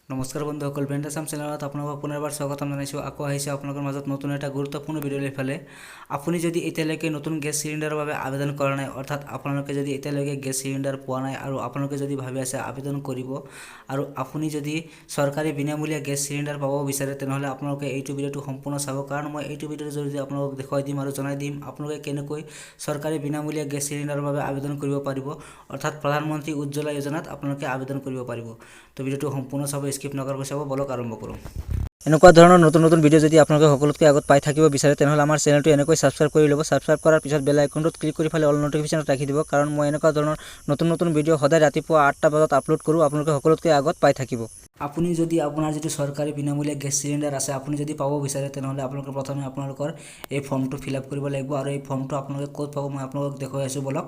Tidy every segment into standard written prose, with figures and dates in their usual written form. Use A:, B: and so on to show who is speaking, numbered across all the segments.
A: নমস্কাৰ বন্ধুসকল, ব্ৰেণ্ড আসাম চেনেলত আপোনালোকক পুনৰবাৰ স্বাগতম জনাইছোঁ। আকৌ আহিছে আপোনালোকৰ মাজত নতুন এটা গুৰুত্বপূৰ্ণ ভিডিঅ' লৈ ফালে। আপুনি যদি এতিয়ালৈকে নতুন গেছ চিলিণ্ডাৰৰ বাবে আবেদন কৰা নাই, অৰ্থাৎ আপোনালোকে যদি এতিয়ালৈকে গেছ চিলিণ্ডাৰ পোৱা নাই আৰু আপোনালোকে যদি ভাবি আছে আবেদন কৰিব আৰু আপুনি যদি চৰকাৰী বিনামূলীয়া গেছ চিলিণ্ডাৰ পাব বিচাৰে, তেনেহ'লে আপোনালোকে এইটো ভিডিঅ'টো সম্পূৰ্ণ চাব, কাৰণ মই এইটো ভিডিঅ'ৰ জৰিয়তে আপোনালোকক দেখুৱাই দিম আৰু জনাই দিম আপোনালোকে কেনেকৈ চৰকাৰী বিনামূলীয়া গেছ চিলিণ্ডাৰৰ বাবে আবেদন কৰিব পাৰিব, অৰ্থাৎ প্ৰধানমন্ত্ৰী উজ্জ্বলা যোজনাত আপোনালোকে আবেদন কৰিব পাৰিব। তো ভিডিঅ'টো সম্পূৰ্ণ চাব, স্কিপ নকৰাকৈ চাব। বলক আৰম্ভ কৰোঁ। এনেকুৱা ধৰণৰ নতুন নতুন ভিডিঅ' যদি আপোনালোকে সকলোতকৈ আগত পাই থাকিব বিচাৰে, তেনেহ'লে আমাৰ চেনেলটো এনেকৈ ছাবস্ক্ৰাইব কৰি ল'ব। ছাবস্ক্ৰাইব কৰাৰ পিছত বেল আইকনটোত ক্লিক কৰি ফালে অল নটিফিকেশ্যনত ৰাখি দিব, কাৰণ মই এনেকুৱা ধৰণৰ নতুন নতুন ভিডিঅ' সদায় ৰাতিপুৱা 8টা বজাত আপলোড কৰোঁ, আপোনালোকে সকলোতকৈ আগত পাই থাকিব। আপুনি যদি আপোনাৰ যিটো চৰকাৰী বিনামূলীয়া গেছ চিলিণ্ডাৰ আছে আপুনি যদি পাব বিচাৰে, তেনেহ'লে আপোনালোকে প্ৰথমে আপোনালোকৰ এই ফৰ্মটো ফিল আপ কৰিব লাগিব। আৰু এই ফৰ্মটো আপোনালোকে ক'ত পাব মই আপোনালোকক দেখুৱাই আছোঁ। বলক,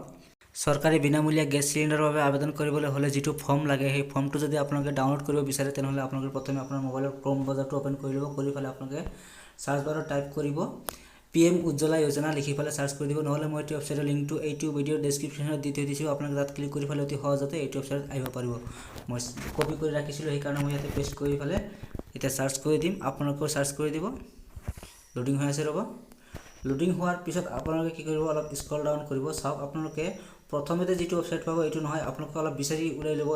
A: চৰকাৰী বিনামূলীয়া গেছ চিলিণ্ডাৰৰ বাবে আবেদন কৰিবলৈ হ'লে যিটো ফৰ্ম লাগে, সেই ফৰ্মটো যদি আপোনালোকে ডাউনলোড কৰিব বিচাৰে, তেনেহ'লে আপোনালোকে প্ৰথমে আপোনাৰ মোবাইলৰ ক্ৰম ব্ৰাউজাৰটো ওপেন কৰি ল'ব। কৰি পেলাই আপোনালোকে চাৰ্চ বাৰত টাইপ কৰিব PMUY যোজনা, লিখি পেলাই চাৰ্চ কৰি দিব। নহ'লে মই এইটো ৱেবছাইটৰ লিংকটো এইটো ভিডিঅ'ৰ ডেছক্ৰিপশ্যনত দি থৈ দিছোঁ, আপোনালোকে তাত ক্লিক কৰি পেলাই অতি সহজতে এইটো ৱেবছাইটত আহিব পাৰিব। মই কপি কৰি ৰাখিছিলোঁ, সেইকাৰণে মই ইয়াতে পেষ্ট কৰি পেলাই এতিয়া চাৰ্চ কৰি দিম। আপোনালোকেও চাৰ্চ কৰি দিব। লোডিং হৈ আছে, ৰ'ব। লোডিং হোৱাৰ পিছত আপোনালোকে কি কৰিব, অলপ স্ক্ৰল ডাউন কৰিব। চাওক, আপোনালোকে প্ৰথমতে যিটো ৱেবছাইট পাব এইটো নহয়, আপোনালোকে অলপ বিচাৰি ওলাই ল'ব।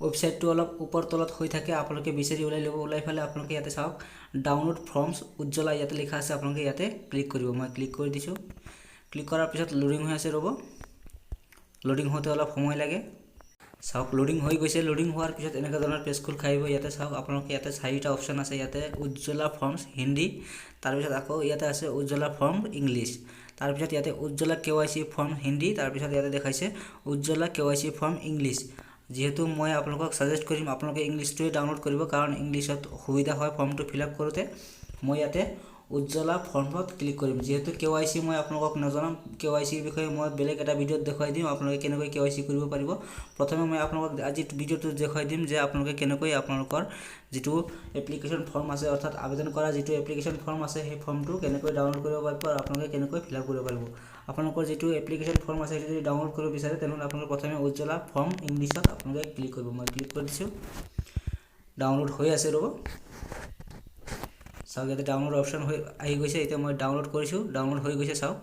A: ৱেবছাইটটো অলপ ওপৰ তলত হৈ থাকে, আপোনালোকে বিচাৰি ওলাই ল'ব। ওলাই পেলাই আপোনালোকে ইয়াতে চাওক, ডাউনলোড ফৰ্মছ উজ্জ্বলা ইয়াতে লিখা আছে, আপোনালোকে ইয়াতে ক্লিক কৰিব। মই ক্লিক কৰি দিছোঁ। ক্লিক কৰাৰ পিছত লোডিং হৈ আছে, ৰ'ব। লোডিং হওঁতে অলপ সময় লাগে। চাওক, লোডিং হৈ গৈছে। লোডিং হোৱাৰ পিছত এনেকুৱা ধৰণৰ পেজ খোল খাই আহিব। ইয়াতে চাওক, আপোনালোকে ইয়াতে 4টা অপশ্যন আছে। ইয়াতে উজ্জ্বলা ফৰ্মছ হিন্দী, তাৰপিছত আকৌ ইয়াতে আছে উজ্জ্বলা ফৰ্ম ইংলিছ, তাৰপিছত ইয়াতে উজ্জ্বলা KYC ফৰ্ম হিন্দী, তাৰপিছত ইয়াতে দেখাইছে উজ্জ্বলা KYC ফৰ্ম ইংলিছ। যিহেতু মই আপোনালোকক ছাজেষ্ট কৰিম আপোনালোকে ইংলিছটোৱে ডাউনলোড কৰিব, কাৰণ ইংলিছত সুবিধা হয় ফৰ্মটো ফিল আপ কৰোঁতে। মই ইয়াতে উজ্জ্বলা ফৰ্মত ক্লিক কৰিম। যিহেতু KYC মই আপোনালোকক নজনাম, KYCৰ বিষয়ে মই বেলেগ এটা ভিডিঅ'ত দেখুৱাই দিম আপোনালোকে কেনেকৈ KYC কৰিব পাৰিব। প্ৰথমে মই আপোনালোকক আজি ভিডিঅ'টোত দেখুৱাই দিম যে আপোনালোকে কেনেকৈ আপোনালোকৰ যিটো এপ্লিকেশ্যন ফৰ্ম আছে, অৰ্থাৎ আবেদন কৰা যিটো এপ্লিকেশ্যন ফৰ্ম আছে, সেই ফৰ্মটো কেনেকৈ ডাউনলোড কৰিব পাৰিব আৰু আপোনালোকে কেনেকৈ ফিল আপ কৰিব পাৰিব। আপোনালোকৰ যিটো এপ্লিকেশ্যন ফৰ্ম আছে সেইটো যদি ডাউনলোড কৰিব বিচাৰে, তেনেহ'লে আপোনালোকে প্ৰথমে উজ্জ্বলা ফৰ্ম ইংলিছত আপোনালোকে ক্লিক কৰিব। মই ক্লিক কৰি দিছোঁ। ডাউনলোড হৈ আছে, ৰ'ব। চাওক, ইয়াতে ডাউনলোড অপশ্যন আহি গৈছে। এতিয়া মই ডাউনলোড কৰিছোঁ, ডাউনলোড হৈ গৈছে। চাওক,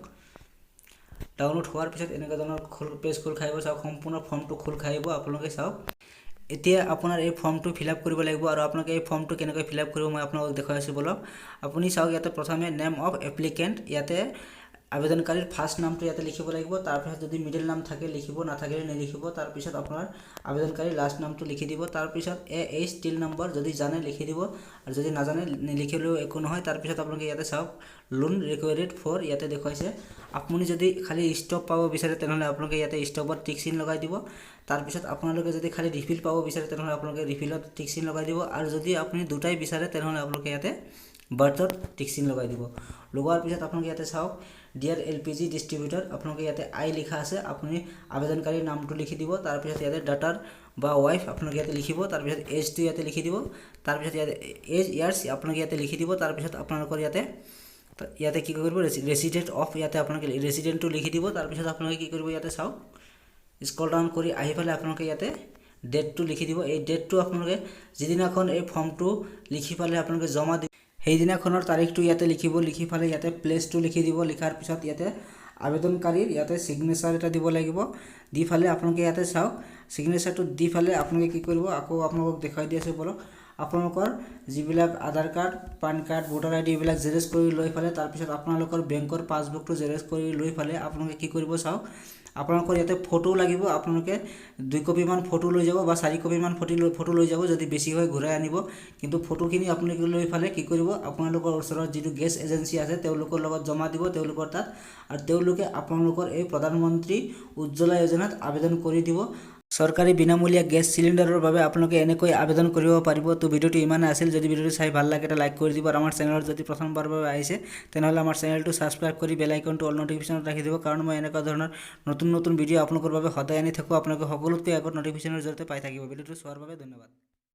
A: ডাউনলোড হোৱাৰ পিছত এনেকুৱা ধৰণৰ পেজ খোল খাই আহিব। চাওক, সম্পূৰ্ণ ফৰ্মটো খোল খাই আহিব। আপোনালোকে চাওক, এতিয়া আপোনাৰ এই ফৰ্মটো ফিল আপ কৰিব লাগিব। আৰু আপোনালোকে এই ফৰ্মটো কেনেকৈ ফিল আপ কৰিব মই আপোনালোকক দেখুৱাই আছোঁ। বলক, আপুনি চাওক, ইয়াতে প্ৰথমে নেম অফ এপ্লিকেণ্ট, ইয়াতে আবেদনকাৰীৰ ফাৰ্ষ্ট নামটো ইয়াতে লিখিব লাগিব। তাৰপিছত যদি মিডিল নাম থাকে লিখিব, নাথাকিলে নিলিখিব। তাৰপিছত আপোনাৰ আবেদনকাৰীৰ লাষ্ট নামটো লিখি দিব। তাৰপিছত AH টিল নম্বৰ যদি জানে লিখি দিব, আৰু যদি নাজানে নিলিখিলেও একো নহয়। তাৰপিছত আপোনালোকে ইয়াতে চাওক, লোন ৰিকুৱাৰ্ড ফৰ, ইয়াতে দেখুৱাইছে। আপুনি যদি খালি ষ্টপ পাব বিচাৰে, তেনেহ'লে আপোনালোকে ইয়াতে ষ্টপত টিক চিন লগাই দিব। তাৰপিছত আপোনালোকে যদি খালি ৰিফিল পাব বিচাৰে, তেনেহ'লে আপোনালোকে ৰিফিলত টিক চিন লগাই দিব। আৰু যদি আপুনি দুটাই বিচাৰে, তেনেহ'লে আপোনালোকে ইয়াতে বাৰ্থত টিক চিন লগাই দিব। লগোৱাৰ পিছত আপোনালোকে ইয়াতে চাওক, ডিয়াৰ LPG ডিষ্ট্ৰিবিউটৰ, আপোনালোকে ইয়াতে আই লিখা আছে, আপুনি আবেদনকাৰীৰ নামটো লিখি দিব। তাৰপিছত ইয়াতে ডাটাৰ বা ৱাইফ আপোনালোকে ইয়াতে লিখিব। তাৰপিছত এজটো ইয়াতে লিখি দিব। তাৰপিছত ইয়াতে এজ ইয়াৰ্ছ আপোনালোকে ইয়াতে লিখি দিব। তাৰপিছত আপোনালোকৰ ইয়াতে কি কৰিব, ৰেচিডেণ্ট অফ, ইয়াতে আপোনালোকে ৰেচিডেণ্টটো লিখি দিব। তাৰপিছত আপোনালোকে কি কৰিব, ইয়াতে চাওক, স্ক্ৰল ডাউন কৰি আহি পেলাই আপোনালোকে ইয়াতে ডেটটো লিখি দিব। এই ডেটটো আপোনালোকে যিদিনাখন এই ফৰ্মটো লিখি পেলাই আপোনালোকে জমা দিব, সেইদিনাখনৰ তাৰিখটো ইয়াতে লিখিব। লিখি পেলাই ইয়াতে প্লেচটো লিখি দিব। লিখাৰ পিছত ইয়াতে আবেদনকাৰীৰ ইয়াতে ছিগনেচাৰ এটা দিব লাগিব। দি পেলাই আপোনালোকে ইয়াতে চাওক, ছিগনেচাৰটো দি পেলাই আপোনালোকে কি কৰিব, আকৌ আপোনালোকক দেখুৱাই দি আছোঁ। বলক, আপোনালোকৰ যিবিলাক Aadhaar card, PAN card, voter ID এইবিলাক জেৰেক্স কৰি লৈ পেলাই, তাৰপিছত আপোনালোকৰ বেংকৰ পাছবুকটো জেৰেক্স কৰি লৈ পেলাই আপোনালোকে কি কৰিব, চাওক, আপোনালোকৰ ইয়াতে ফটো লাগিব। আপোনালোকে 2 কপিমান ফটো লৈ যাব বা 4 কপিমান ফটো লৈ যাব। যদি বেছি হয় ঘূৰাই আনিব। কিন্তু ফটোখিনি আপোনালোকে লৈ পেলাই কি কৰিব, আপোনালোকৰ ওচৰত যিটো গেছ এজেঞ্চি আছে তেওঁলোকৰ লগত জমা দিব, তেওঁলোকৰ তাত। আৰু তেওঁলোকে আপোনালোকৰ এই প্ৰধানমন্ত্ৰী উজ্জ্বলা যোজনাত আবেদন কৰি দিব। চৰকাৰী বিনামূলীয়া গেছ চিলিণ্ডাৰৰ বাবে আপোনালোকে এনেকৈ আবেদন কৰিব পাৰিব। তো ভিডিঅ'টো ইমানেই আছিল। যদি ভিডিঅ'টো চাই ভাল লাগে, এটা লাইক কৰি দিব। আৰু আমাৰ চেনেলত যদি প্ৰথমবাৰৰ বাবে আহিছে, তেনেহ'লে আমাৰ চেনেলটো ছাবস্ক্ৰাইব কৰি বেল আইকনটো অল নটিফিকেশ্যনত ৰাখি দিব, কাৰণ মই এনেকুৱা ধৰণৰ নতুন নতুন ভিডিঅ' আপোনালোকৰ বাবে সদায় আনি থাকোঁ। আপোনালোকে সকলোতকৈ আগত নটিফিকেশ্যনৰ জৰিয়তে পাই থাকিব। ভিডিঅ'টো চোৱাৰ বাবে ধন্যবাদ।